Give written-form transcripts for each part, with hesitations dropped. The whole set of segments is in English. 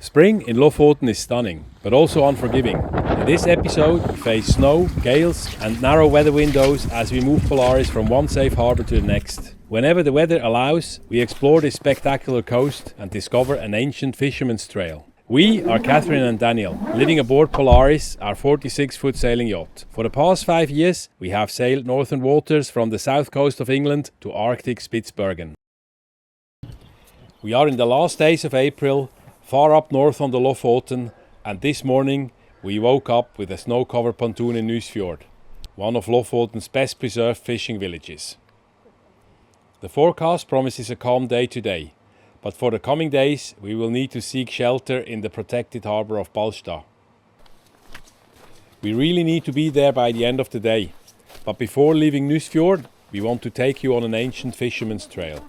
Spring in Lofoten is stunning, but also unforgiving. In this episode, we face snow, gales and narrow weather windows as we move Polaris from one safe harbour to the next. Whenever the weather allows, we explore this spectacular coast and discover an ancient fisherman's trail. We are Catherine and Daniel, living aboard Polaris, our 46-foot sailing yacht. For the past 5 years, we have sailed northern waters from the south coast of England to Arctic Spitsbergen. We are in the last days of April, far up north on the Lofoten, and this morning we woke up with a snow-covered pontoon in Nusfjord, one of Lofoten's best preserved fishing villages. The forecast promises a calm day today, but for the coming days we will need to seek shelter in the protected harbour of Ballstad. We really need to be there by the end of the day, but before leaving Nusfjord we want to take you on an ancient fisherman's trail.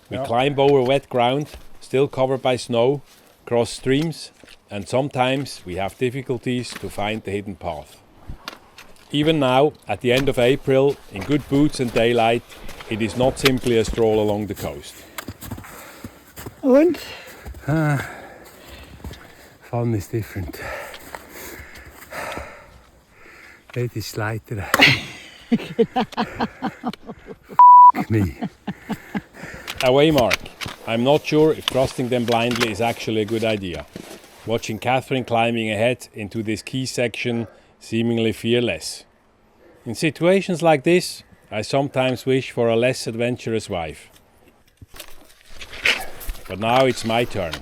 We climb over wet ground, still covered by snow, cross streams, and sometimes we have difficulties to find the hidden path. Even now, at the end of April, in good boots and daylight, it is not simply a stroll along the coast. Und? Fun is different. It is lighter. Me. Away mark. I'm not sure if trusting them blindly is actually a good idea. Watching Catherine climbing ahead into this key section, seemingly fearless. In situations like this, I sometimes wish for a less adventurous wife. But now it's my turn,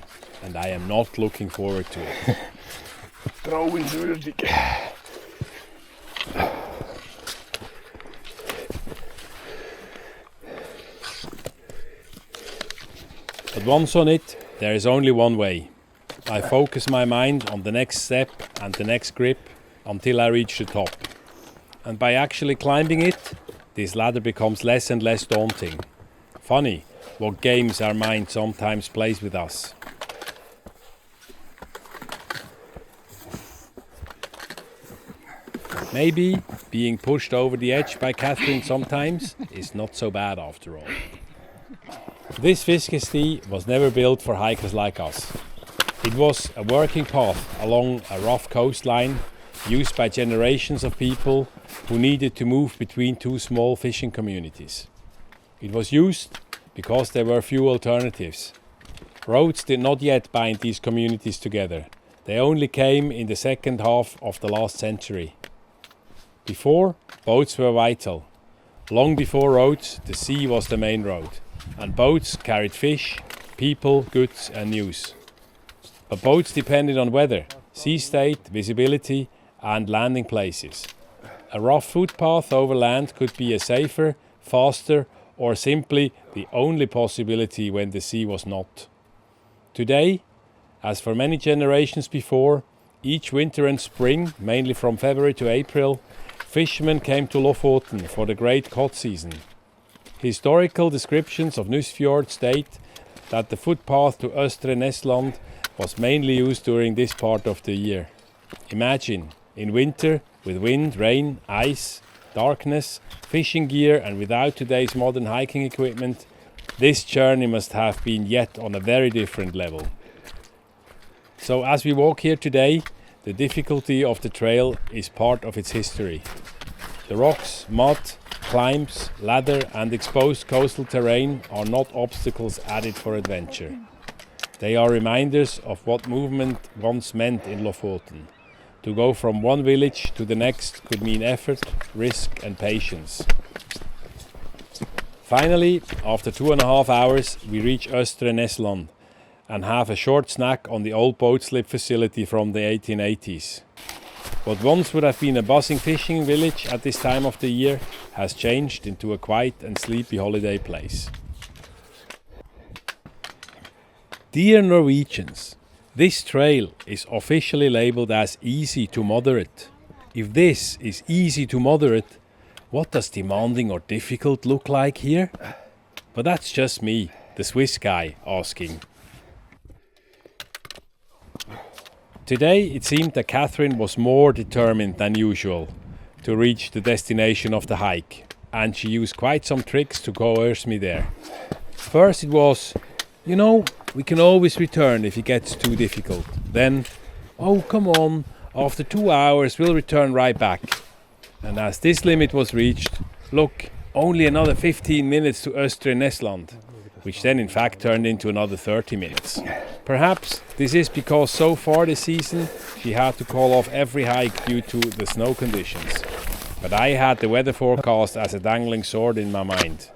and I am not looking forward to it. Trauenswürdig. But once on it, there is only one way. I focus my mind on the next step and the next grip until I reach the top. And by actually climbing it, this ladder becomes less and less daunting. Funny what games our mind sometimes plays with us. Maybe being pushed over the edge by Catherine sometimes is not so bad after all. This Fiskesti was never built for hikers like us. It was a working path along a rough coastline used by generations of people who needed to move between two small fishing communities. It was used because there were few alternatives. Roads did not yet bind these communities together. They only came in the second half of the last century. Before, boats were vital. Long before roads, the sea was the main road. And boats carried fish, people, goods and news. But boats depended on weather, sea state, visibility and landing places. A rough footpath over land could be a safer, faster or simply the only possibility when the sea was not. Today, as for many generations before, each winter and spring, mainly from February to April, fishermen came to Lofoten for the great cod season. Historical descriptions of Nusfjord state that the footpath to Østre Nesland was mainly used during this part of the year. Imagine, in winter, with wind, rain, ice, darkness, fishing gear and without today's modern hiking equipment, this journey must have been yet on a very different level. So as we walk here today, the difficulty of the trail is part of its history. The rocks, mud, climbs, ladder and exposed coastal terrain are not obstacles added for adventure. They are reminders of what movement once meant in Lofoten. To go from one village to the next could mean effort, risk and patience. Finally, after 2.5 hours, we reach Østre Nesland and have a short snack on the old boat slip facility from the 1880s. What once would have been a buzzing fishing village at this time of the year has changed into a quiet and sleepy holiday place. Dear Norwegians, this trail is officially labelled as easy to moderate. If this is easy to moderate, what does demanding or difficult look like here? But that's just me, the Swiss guy, asking. Today it seemed that Catherine was more determined than usual to reach the destination of the hike, and she used quite some tricks to coerce me there. First it was, We can always return if it gets too difficult. Then, oh come on, after 2 hours we'll return right back. And as this limit was reached, look, only another 15 minutes to Östern-Estland, which then in fact turned into another 30 minutes. Perhaps this is because so far this season she had to call off every hike due to the snow conditions. But I had the weather forecast as a dangling sword in my mind.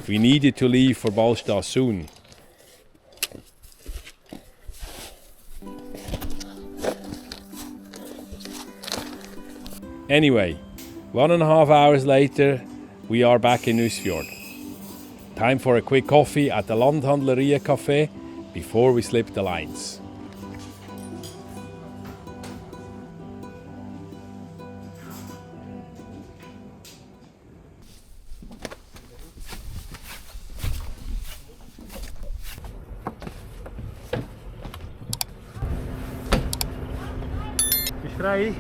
We needed to leave for Ballstad soon. Anyway, 1.5 hours later, we are back in Nusfjord. Time for a quick coffee at the Landhandleria Cafe before we slip the lines. Bist du frei?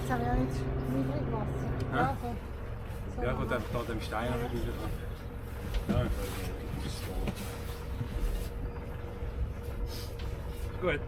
Jetzt habe ich auch nicht Wasser. Ja, so. Ja, von dem Stein haben wir wieder. Ja, gut.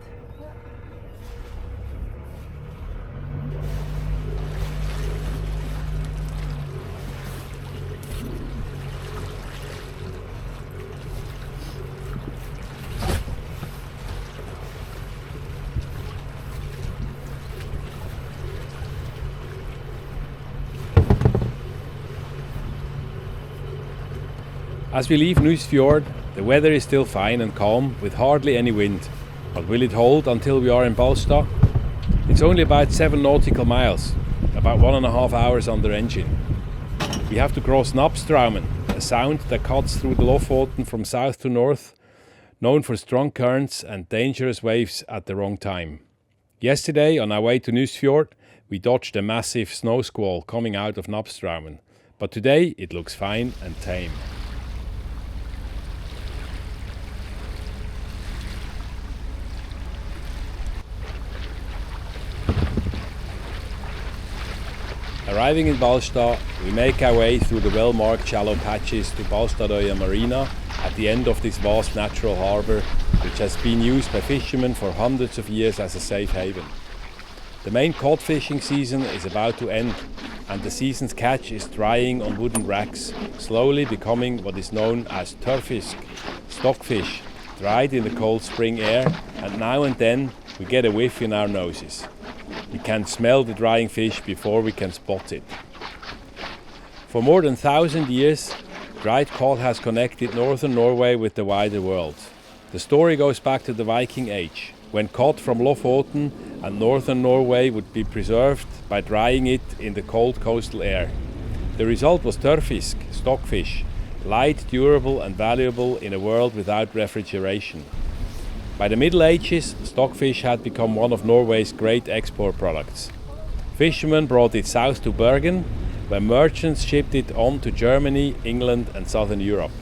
As we leave Nusfjord, the weather is still fine and calm with hardly any wind. But will it hold until we are in Ballstad? It's only about 7 nautical miles, about 1.5 hours under engine. We have to cross Nordskot, a sound that cuts through the Lofoten from south to north, known for strong currents and dangerous waves at the wrong time. Yesterday, on our way to Nusfjord, we dodged a massive snow squall coming out of Nordskot, but today it looks fine and tame. Arriving in Ballstad, we make our way through the well-marked shallow patches to Ballstadøya Marina at the end of this vast natural harbour, which has been used by fishermen for hundreds of years as a safe haven. The main cod fishing season is about to end, and the season's catch is drying on wooden racks, slowly becoming what is known as turfisk, stockfish, dried in the cold spring air, and now and then we get a whiff in our noses. We can smell the drying fish before we can spot it. For more than 1,000 years, dried cod has connected northern Norway with the wider world. The story goes back to the Viking Age, when cod from Lofoten and northern Norway would be preserved by drying it in the cold coastal air. The result was turfisk, stockfish, light, durable and valuable in a world without refrigeration. By the Middle Ages, stockfish had become one of Norway's great export products. Fishermen brought it south to Bergen, where merchants shipped it on to Germany, England and southern Europe.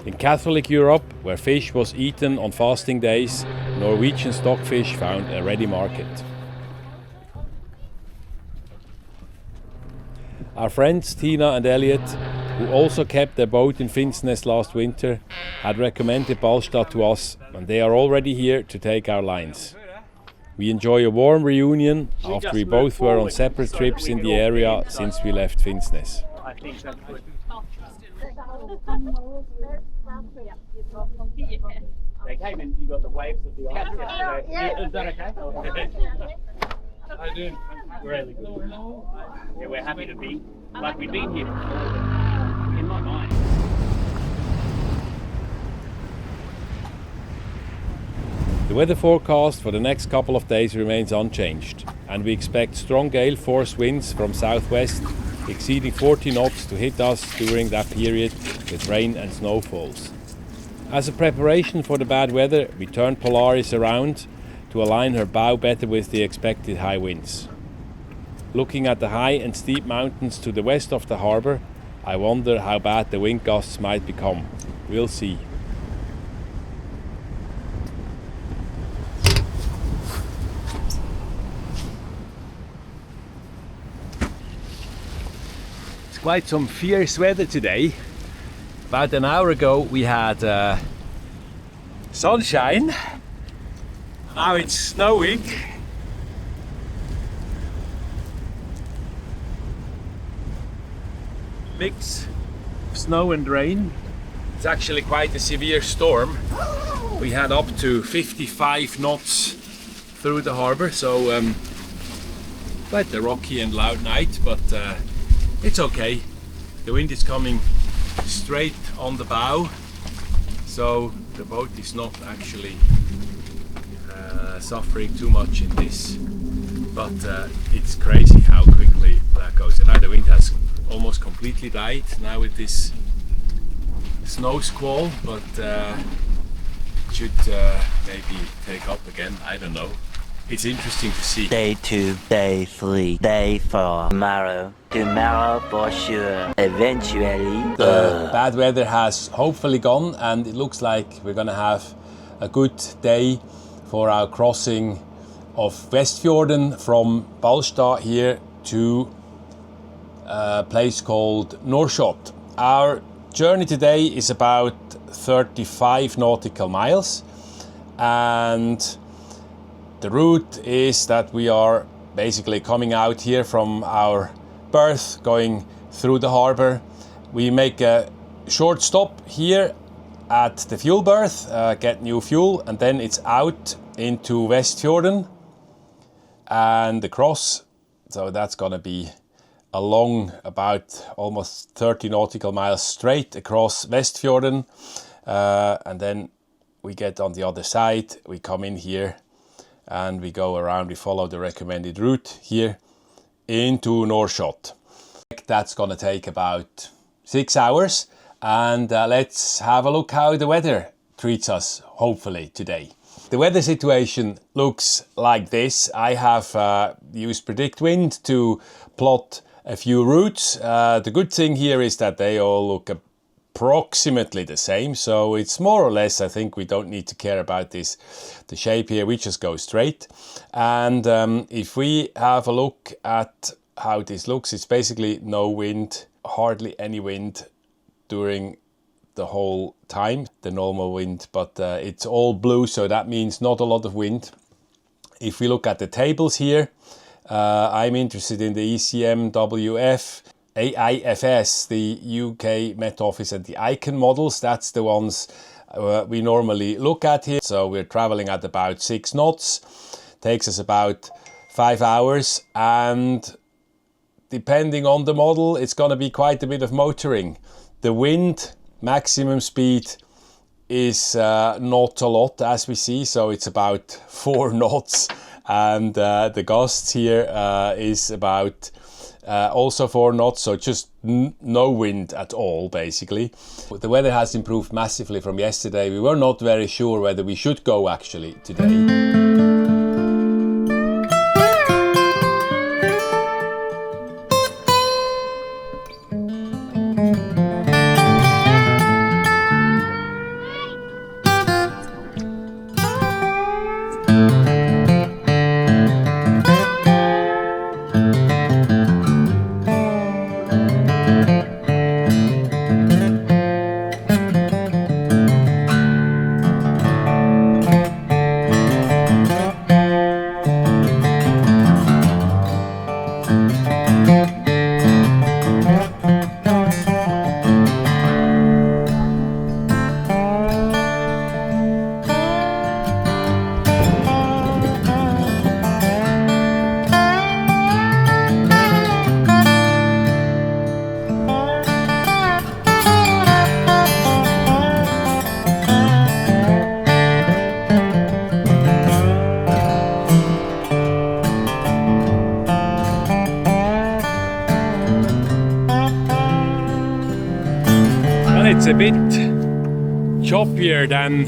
In Catholic Europe, where fish was eaten on fasting days, Norwegian stockfish found a ready market. Our friends Tina and Elliot, who also kept their boat in Finnsnes last winter, had recommended Ballstad to us, and they are already here to take our lines. We enjoy a warm reunion after we both were on separate trips in the area since we left Finnsnes. They came in, you got the waves of the ice yesterday. Is that okay? I do. Really good. Yeah, we're happy to be, like we've been here before, in my mind. The weather forecast for the next couple of days remains unchanged, and we expect strong gale-force winds from southwest exceeding 40 knots to hit us during that period with rain and snowfalls. As a preparation for the bad weather, we turned Polaris around to align her bow better with the expected high winds. Looking at the high and steep mountains to the west of the harbour, I wonder how bad the wind gusts might become. We'll see. It's quite some fierce weather today. About an hour ago we had sunshine. Now it's snowing. Mix of snow and rain. It's actually quite a severe storm. We had up to 55 knots through the harbour, so quite a rocky and loud night, but it's okay. The wind is coming straight on the bow, so the boat is not actually suffering too much in this, but it's crazy how quickly that goes. And now the wind has almost completely died now with this snow squall, but should maybe take up again. I don't know. It's interesting to see. Day 2, day 3, day 4, tomorrow for sure, eventually. The bad weather has hopefully gone, and it looks like we're gonna have a good day for our crossing of Vestfjorden from Ballstad here to a place called Nordskot. Our journey today is about 35 nautical miles, and the route is that we are basically coming out here from our berth, going through the harbour. We make a short stop here at the fuel berth, get new fuel, and then it's out into Vestfjorden and across. So that's gonna be along about almost 30 nautical miles straight across Vestfjorden, and then we get on the other side, we come in here and we go around, we follow the recommended route here into Nordskot. That's gonna take about 6 hours, and let's have a look how the weather treats us, hopefully, today. The weather situation looks like this. I have used predict wind to plot a few routes. The good thing here is that they all look approximately the same, so it's more or less, I think we don't need to care about this, the shape here, we just go straight. And if we have a look at how this looks, it's basically no wind, hardly any wind during the whole time, the normal wind, but it's all blue, so that means not a lot of wind. If we look at the tables here, I'm interested in the ECMWF, AIFS, the UK Met Office, and the Icon models. That's the ones we normally look at here. So we're traveling at about 6 knots, takes us about 5 hours, and depending on the model, it's going to be quite a bit of motoring. The wind maximum speed is not a lot, as we see, so it's about 4 knots, and the gusts here is about also 4 knots, so just no wind at all, basically. The weather has improved massively from yesterday. We were not very sure whether we should go actually today. It's a bit choppier than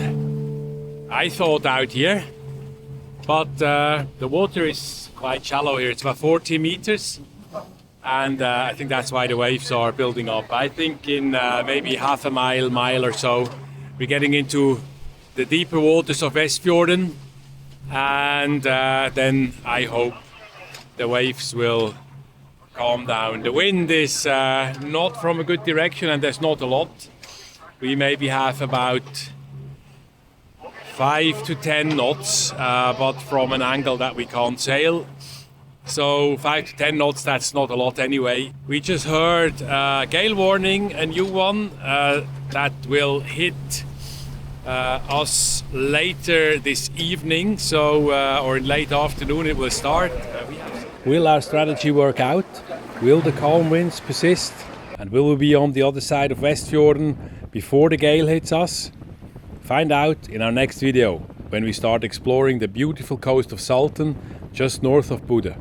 I thought out here, but the water is quite shallow here. It's about 40 meters. And I think that's why the waves are building up. I think in maybe half a mile or so, we're getting into the deeper waters of Vestfjorden. And then I hope the waves will calm down. The wind is not from a good direction, and there's not a lot. We maybe have about 5 to 10 knots, but from an angle that we can't sail. So 5 to 10 knots, that's not a lot anyway. We just heard gale warning, a new one that will hit us later this evening. So or in late afternoon it will start. Will our strategy work out? Will the calm winds persist? And will we be on the other side of Vestfjorden before the gale hits us? Find out in our next video when we start exploring the beautiful coast of Salten just north of Bodø.